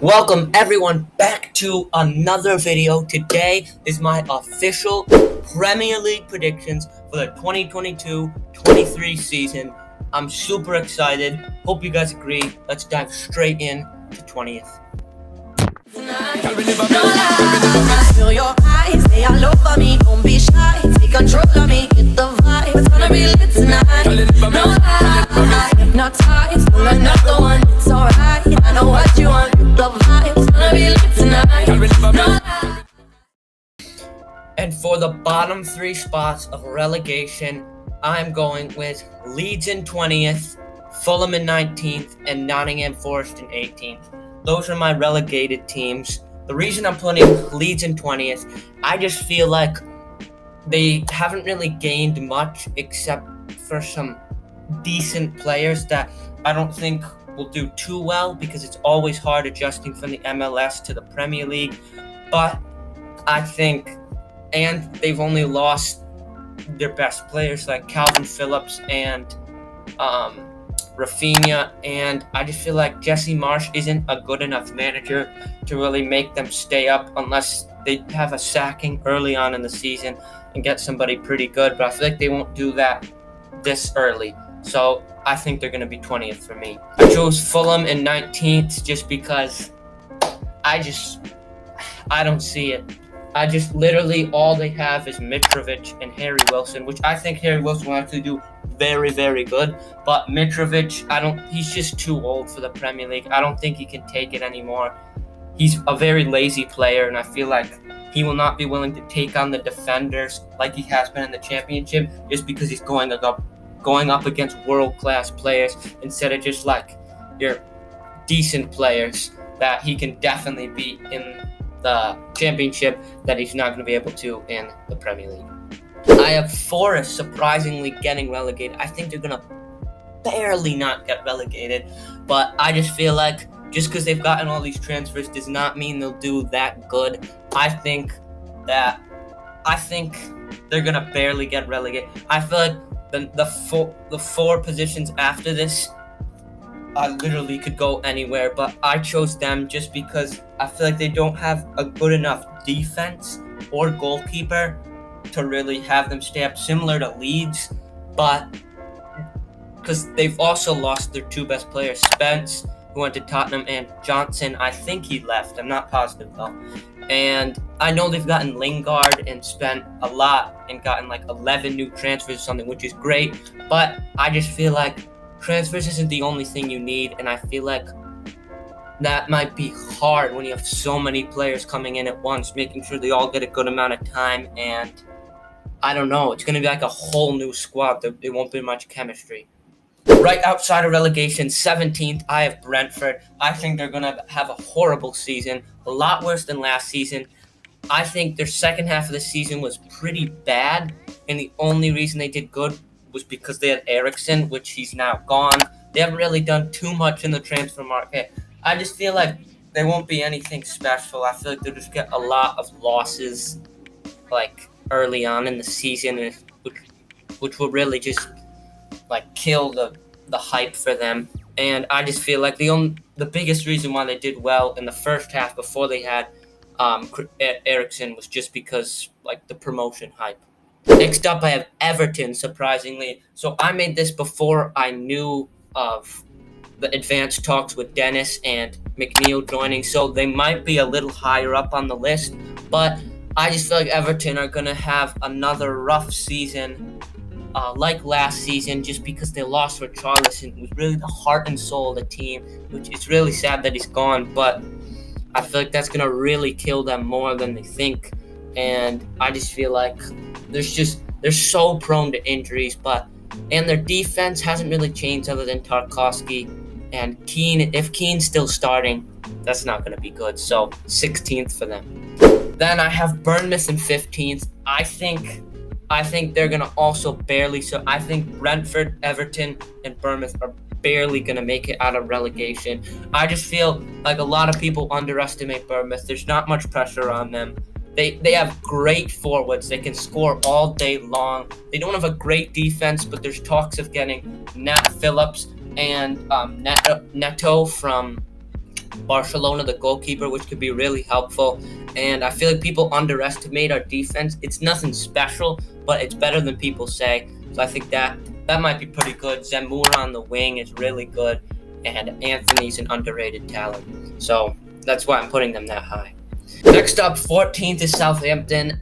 Welcome everyone back to another video. Today is my official Premier League predictions for the 2022-23 season. I'm super excited. Hope you guys agree. Let's dive straight in to 20th. Feel your eyes, they all over me. Don't be shy, take control of me. Get the vibe, it's gonna be lit tonight. No lie, hypnotize, pull another one. It's alright, I know what you want. Get the vibe, it's gonna be lit tonight. No lie. And for the bottom three spots of relegation, I'm going with Leeds in 20th, Fulham in 19th, and Nottingham Forest in 18th. Those are my relegated teams. The reason I'm putting Leeds in 20th, I just feel like they haven't really gained much except for some decent players that I don't think will do too well because it's always hard adjusting from the MLS to the Premier League. But I think, and they've only lost their best players like Calvin Phillips and Rafinha, and I just feel like Jesse Marsch isn't a good enough manager to really make them stay up unless they have a sacking early on in the season and get somebody pretty good, but I feel like they won't do that this early. So I think they're going to be 20th for me. I chose Fulham in 19th just because I don't see it. I just literally all they have is Mitrovic and Harry Wilson, which I think Harry Wilson will actually do very, very good. But Mitrovic, he's just too old for the Premier League. I don't think he can take it anymore. He's a very lazy player, and I feel like he will not be willing to take on the defenders like he has been in the Championship just because he's going up against world-class players instead of just like your decent players that he can definitely beat in the Championship that he's not going to be able to in the Premier League. I have Forest surprisingly getting relegated. I think they're going to barely not get relegated, but I just feel like just because they've gotten all these transfers does not mean they'll do that good. I think they're going to barely get relegated. I feel like the four positions after this, I literally could go anywhere, but I chose them just because I feel like they don't have a good enough defense or goalkeeper to really have them stay up, similar to Leeds, but because they've also lost their two best players, Spence, who went to Tottenham, and Johnson, I think he left. I'm not positive though. And I know they've gotten Lingard and spent a lot and gotten like 11 new transfers or something, which is great, but I just feel like transfers isn't the only thing you need, and I feel like that might be hard when you have so many players coming in at once, making sure they all get a good amount of time, and I don't know, it's going to be like a whole new squad. There won't be much chemistry. Right outside of relegation, 17th, I have Brentford. I think they're going to have a horrible season, a lot worse than last season. I think their second half of the season was pretty bad, and the only reason they did good was because they had Eriksen, which he's now gone. They haven't really done too much in the transfer market. I just feel like there won't be anything special. I feel like they'll just get a lot of losses like early on in the season, which will really just like kill the hype for them. And I just feel like the biggest reason why they did well in the first half before they had Eriksen was just because like the promotion hype. Next up, I have Everton, surprisingly. So I made this before I knew of the advanced talks with Dennis and McNeil joining, so they might be a little higher up on the list. But I just feel like Everton are going to have another rough season like last season just because they lost Richarlison, who was really the heart and soul of the team, which is really sad that he's gone, but I feel like that's going to really kill them more than they think. And I just feel like they're so prone to injuries, and their defense hasn't really changed other than Tarkowski and Keane. If Keane's still starting, that's not going to be good. So 16th for them. Then I have Bournemouth in 15th. I think they're going to also barely. So I think Brentford, Everton, and Bournemouth are barely going to make it out of relegation. I just feel like a lot of people underestimate Bournemouth. There's not much pressure on them. They have great forwards. They can score all day long. They don't have a great defense, but there's talks of getting Nat Phillips and Neto from Barcelona, the goalkeeper, which could be really helpful. And I feel like people underestimate our defense. It's nothing special, but it's better than people say. So I think that might be pretty good. Zamora on the wing is really good, and Anthony's an underrated talent. So that's why I'm putting them that high. Next up, 14th is Southampton.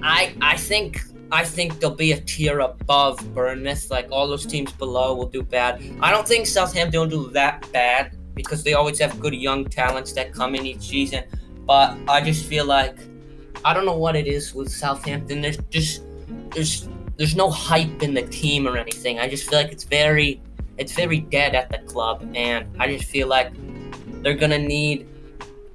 I think they'll be a tier above Bournemouth. Like, all those teams below will do bad. I don't think Southampton will do that bad because they always have good young talents that come in each season. But I just feel like, I don't know what it is with Southampton. There's no hype in the team or anything. I just feel like it's very dead at the club, and I just feel like they're gonna need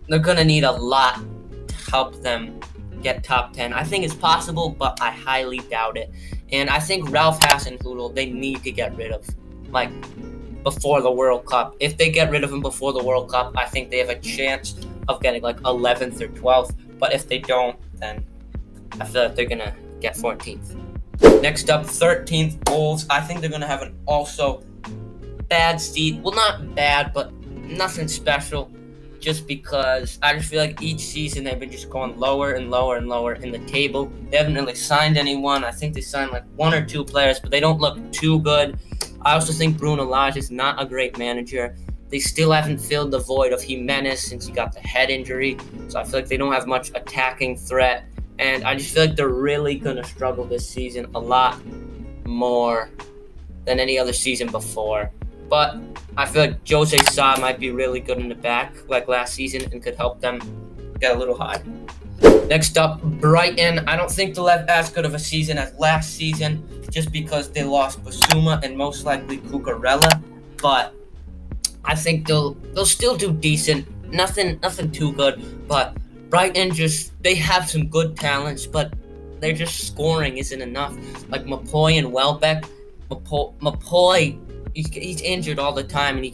a lot to help them get top 10. I think it's possible, but I highly doubt it. And I think Ralph Hasenhüttl, they need to get rid of, like, before the World Cup. If they get rid of him before the World Cup, I think they have a chance of getting like 11th or 12th. But if they don't, then I feel like they're gonna get 14th. Next up, 13th, Wolves. I think they're gonna have an also bad seat. Well, not bad, but nothing special. Just because I just feel like each season they've been just going lower and lower and lower in the table. They haven't really signed anyone. I think they signed like 1 or 2 players, but they don't look too good. I also think Bruno Lage is not a great manager. They still haven't filled the void of Jimenez since he got the head injury. So I feel like they don't have much attacking threat. And I just feel like they're really going to struggle this season a lot more than any other season before. But I feel like Jose Sa might be really good in the back like last season and could help them get a little high. Next up, Brighton. I don't think they'll have as good of a season as last season just because they lost Basuma and most likely Cucurella. But I think they'll still do decent. Nothing too good. But Brighton they have some good talents, but they're just scoring isn't enough. Like Mapoy and Welbeck. Mapoy, he's injured all the time, and he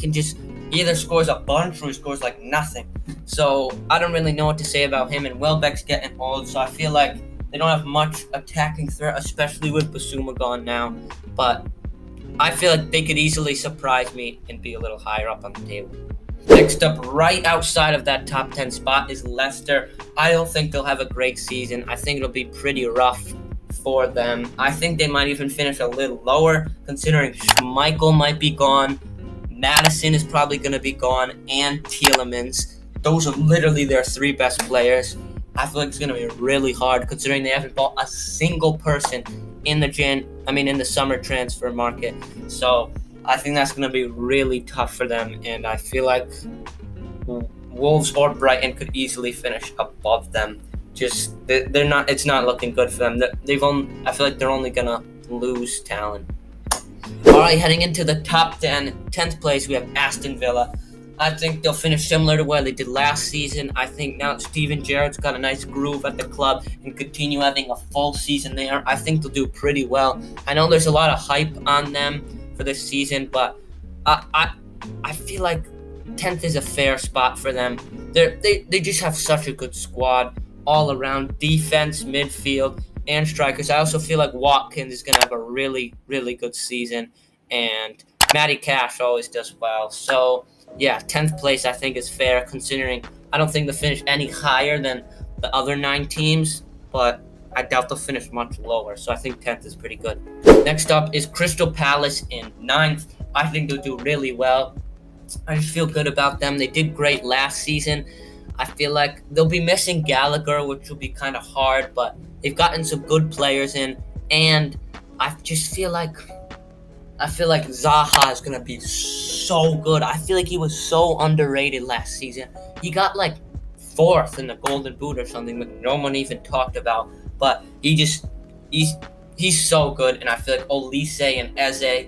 either scores a bunch or he scores like nothing. So I don't really know what to say about him, and Welbeck's getting old, so I feel like they don't have much attacking threat, especially with Basuma gone now. But I feel like they could easily surprise me and be a little higher up on the table. Next up, right outside of that top 10 spot is Leicester. I don't think they'll have a great season. I think it'll be pretty rough for them. I think they might even finish a little lower, considering Schmeichel might be gone, Madison is probably going to be gone, and Tielemans. Those are literally their 3 best players. I feel like it's going to be really hard, considering they haven't bought a single person in the summer transfer market. So I think that's going to be really tough for them, and I feel like Wolves or Brighton could easily finish above them. It's not looking good for them. I feel like they're only gonna lose talent. All right, heading into the top 10, 10th place, we have Aston Villa. I think they'll finish similar to where they did last season. I think now Steven Gerrard's got a nice groove at the club and continue having a full season there, I think they'll do pretty well. I know there's a lot of hype on them for this season, but I feel like 10th is a fair spot for them. They just have such a good squad all around, defense, midfield, and strikers. I also feel like Watkins is going to have a really, really good season, and Matty Cash always does well. So, yeah, 10th place I think is fair, considering I don't think they'll finish any higher than the other 9 teams, but I doubt they'll finish much lower, so I think 10th is pretty good. Next up is Crystal Palace in 9th. I think they'll do really well. I just feel good about them. They did great last season. I feel like they'll be missing Gallagher, which will be kind of hard, but they've gotten some good players in, and I feel like Zaha is going to be so good. I feel like he was so underrated last season. He got like 4th in the Golden Boot or something that no one even talked about, but he's so good, and I feel like Olise and Eze,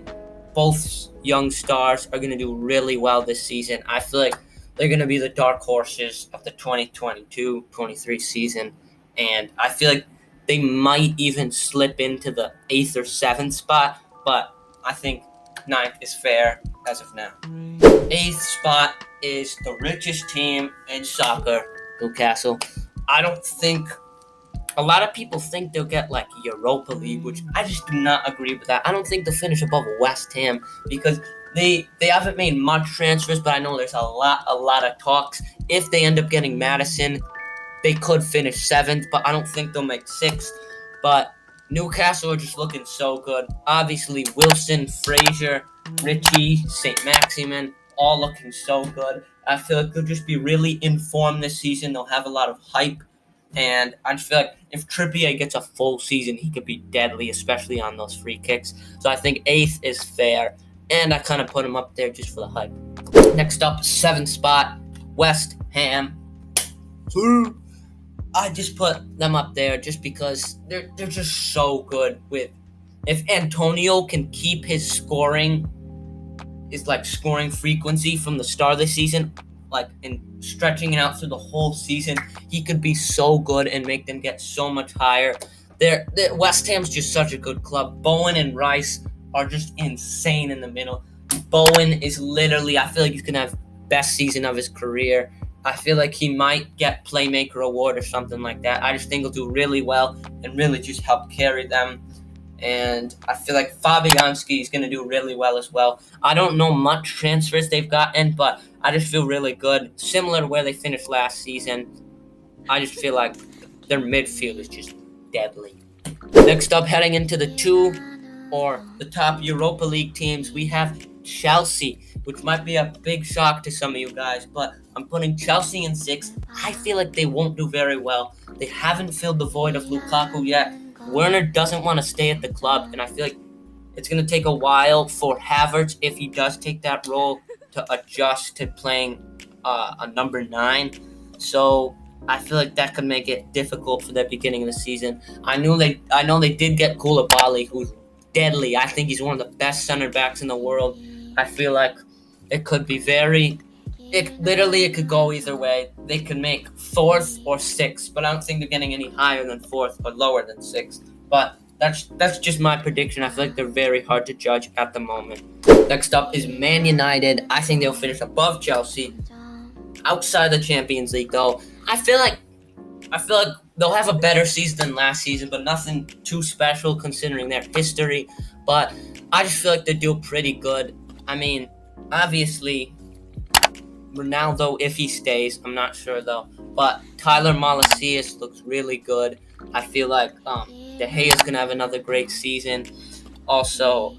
both young stars, are going to do really well this season. I feel like they're going to be the dark horses of the 2022-23 season, and I feel like they might even slip into the 8th or 7th spot, but I think 9th is fair as of now. 8th spot is the richest team in soccer, Newcastle. A lot of people think they'll get like Europa League, which I just do not agree with that. I don't think they'll finish above West Ham, because They haven't made much transfers, but I know there's a lot of talks. If they end up getting Madison, they could finish 7th, but I don't think they'll make 6th. But Newcastle are just looking so good. Obviously, Wilson, Frazier, Richie, St. Maximin, all looking so good. I feel like they'll just be really in form this season. They'll have a lot of hype. And I just feel like if Trippier gets a full season, he could be deadly, especially on those free kicks. So I think 8th is fair. And I kind of put him up there just for the hype. Next up, 7th spot, West Ham. I just put them up there just because they're just so good. With if Antonio can keep his scoring frequency from the start of the season, and stretching it out through the whole season, he could be so good and make them get so much higher. West Ham's just such a good club. Bowen and Rice are just insane in the middle. Bowen is literally, I feel like he's gonna have best season of his career. I feel like he might get Playmaker Award or something like that. I just think he'll do really well and really just help carry them. And I feel like Fabianski is going to do really well as well. I don't know much transfers they've gotten, but I just feel really good. Similar to where they finished last season. I just feel like their midfield is just deadly. Next up, heading into the top Europa League teams, we have Chelsea, which might be a big shock to some of you guys, but I'm putting Chelsea in 6th. I feel like they won't do very well. They haven't filled the void of Lukaku yet. Werner doesn't want to stay at the club, and I feel like it's going to take a while for Havertz, if he does take that role, to adjust to playing a number 9. So I feel like that could make it difficult for the beginning of the season. I know they did get Koulibaly, who's deadly. I think he's one of the best center backs in the world. I feel like it could be it could go either way. They could make 4th or 6th, but I don't think they're getting any higher than 4th or lower than 6th. But that's just my prediction. I feel like they're very hard to judge at the moment. Next up is Man United. I think they'll finish above Chelsea. Outside the Champions League, though, I feel like they'll have a better season than last season, but nothing too special considering their history. But I just feel like they do pretty good. I mean, obviously, Ronaldo, if he stays, I'm not sure though. But Tyler Malacias looks really good. I feel like De Gea's gonna have another great season. Also,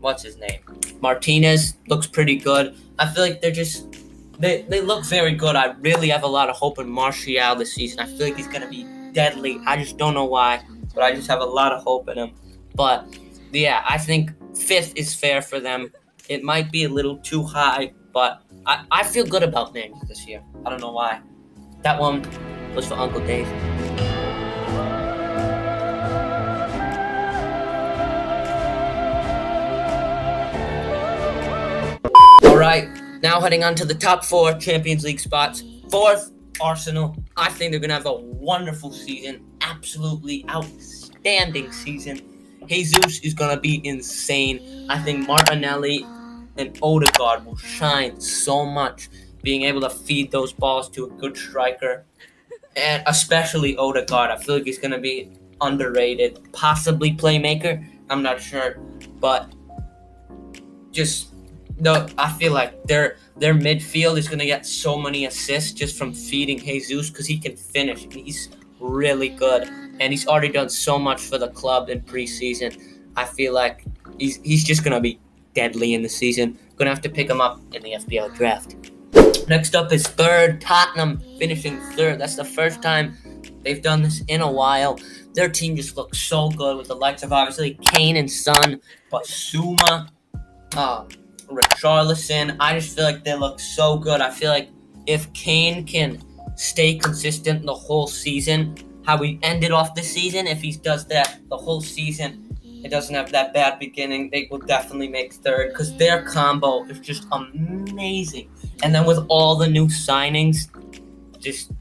what's his name? Martinez looks pretty good. I feel like they look very good. I really have a lot of hope in Martial this season. I feel like he's gonna be deadly. I just don't know why, but I just have a lot of hope in him. But yeah, I think 5th is fair for them. It might be a little too high, but I feel good about Man U this year. I don't know why. That one was for Uncle Dave. All right, now heading on to the top 4 Champions League spots. 4th, Arsenal. I think they're going to have a wonderful season. Absolutely outstanding season. Jesus is going to be insane. I think Martinelli and Odegaard will shine so much, being able to feed those balls to a good striker. And especially Odegaard. I feel like he's going to be underrated. Possibly playmaker. I'm not sure. But I feel like their midfield is going to get so many assists just from feeding Jesus, because he can finish. He's really good. And he's already done so much for the club in preseason. I feel like he's just going to be deadly in the season. Going to have to pick him up in the FPL draft. Next up is 3rd, Tottenham, finishing 3rd. That's the first time they've done this in a while. Their team just looks so good with the likes of obviously Kane and Son, Basuma, Richarlison. I just feel like they look so good. I feel like if Kane can stay consistent the whole season, how we ended off the season, if he does that the whole season, it doesn't have that bad beginning, they will definitely make 3rd, because their combo is just amazing. And then with all the new signings, just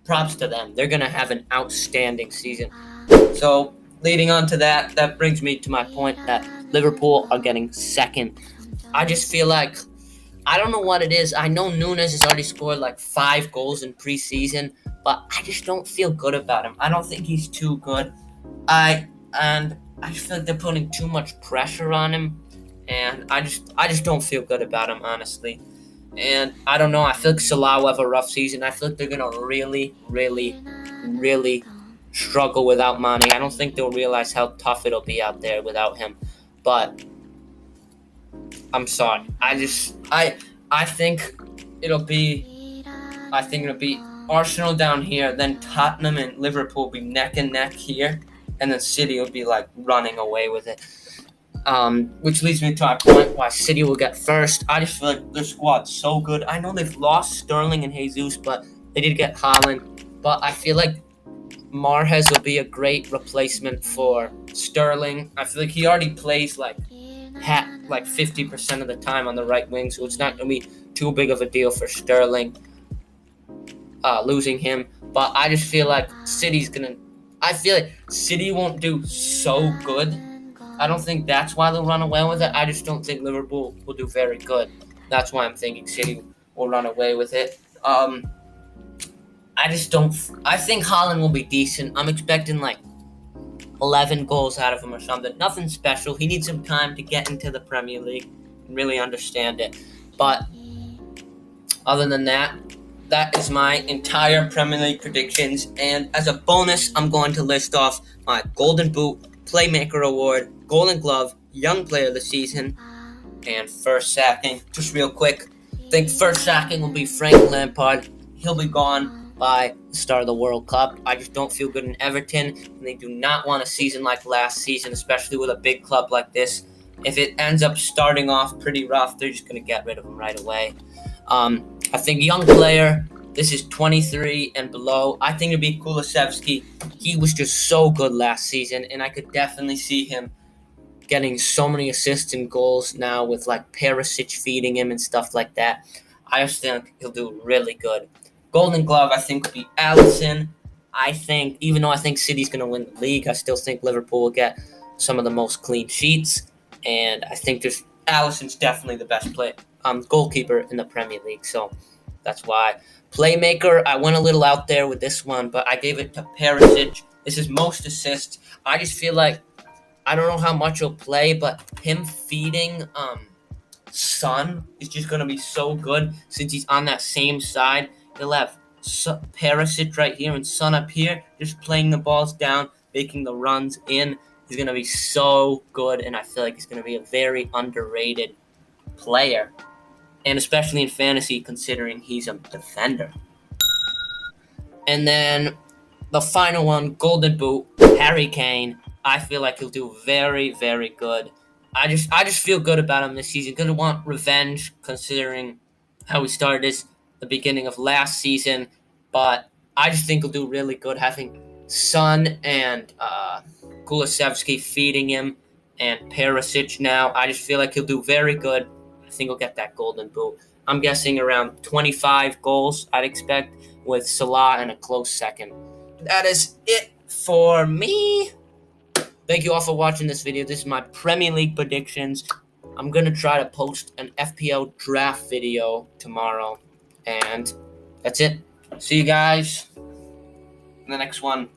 props to them. They're going to have an outstanding season. So, leading on to that brings me to my point that Liverpool are getting 2nd. I just feel like, I don't know what it is. I know Nunes has already scored like 5 goals in preseason, but I just don't feel good about him. I don't think he's too good. I just feel like they're putting too much pressure on him, and I just don't feel good about him, honestly. And I don't know. I feel like Salah will have a rough season. I feel like they're gonna really, really, really struggle without Mane. I don't think they'll realize how tough it'll be out there without him. But I'm sorry. I think it'll be Arsenal down here, then Tottenham and Liverpool will be neck and neck here, and then City will be like running away with it. Which leads me to my point why City will get first. I just feel like their squad's so good. I know they've lost Sterling and Jesus, but they did get Haaland. But I feel like Mahrez will be a great replacement for Sterling. I feel like he already plays like 50% of the time on the right wing, so it's not going to be too big of a deal for Sterling losing him. But I just feel like I feel like City won't do so good. I don't think that's why they'll run away with it. I just don't think Liverpool will do very good. That's why I'm thinking City will run away with it. I think Haaland will be decent. I'm expecting like 11 goals out of him or something. Nothing special. He needs some time to get into the Premier League and really understand it. But other than that, that is my entire Premier League predictions. And as a bonus, I'm going to list off my Golden Boot, Playmaker Award, Golden Glove, Young Player of the Season, and first sacking. Just real quick, I think first sacking will be Frank Lampard. He'll be gone by the start of the World Cup. I just don't feel good in Everton, and they do not want a season like last season, especially with a big club like this. If it ends up starting off pretty rough, they're just going to get rid of him right away. I think young player, this is 23 and below. I think it'd be Kulusevski. He was just so good last season, and I could definitely see him getting so many assists and goals now with like Perisic feeding him and stuff like that. I just think he'll do really good. Golden Glove, I think, will be Alisson. Even though I think City's going to win the league, I still think Liverpool will get some of the most clean sheets. And I think Alisson's definitely the best goalkeeper in the Premier League. So that's why. Playmaker, I went a little out there with this one, but I gave it to Perisic. This is most assists. I just feel like, I don't know how much he'll play, but him feeding Son is just going to be so good since he's on that same side. He'll have Perisic right here and Son up here, just playing the balls down, making the runs in. He's going to be so good, and I feel like he's going to be a very underrated player, and especially in fantasy considering he's a defender. And then the final one, Golden Boot, Harry Kane. I feel like he'll do very, very good. I just feel good about him this season. Gonna want revenge considering how he started the beginning of last season, but I just think he'll do really good having Son and Kulusevski feeding him and Perisic now. I just feel like he'll do very good. I think he'll get that Golden Boot. I'm guessing around 25 goals, I'd expect, with Salah in a close second. That is it for me. Thank you all for watching this video. This is my Premier League predictions. I'm going to try to post an FPL draft video tomorrow. And that's it. See you guys in the next one.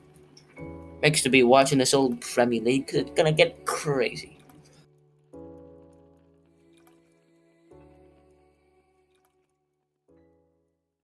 Thanks to be watching this old Premier League. It's going to get crazy.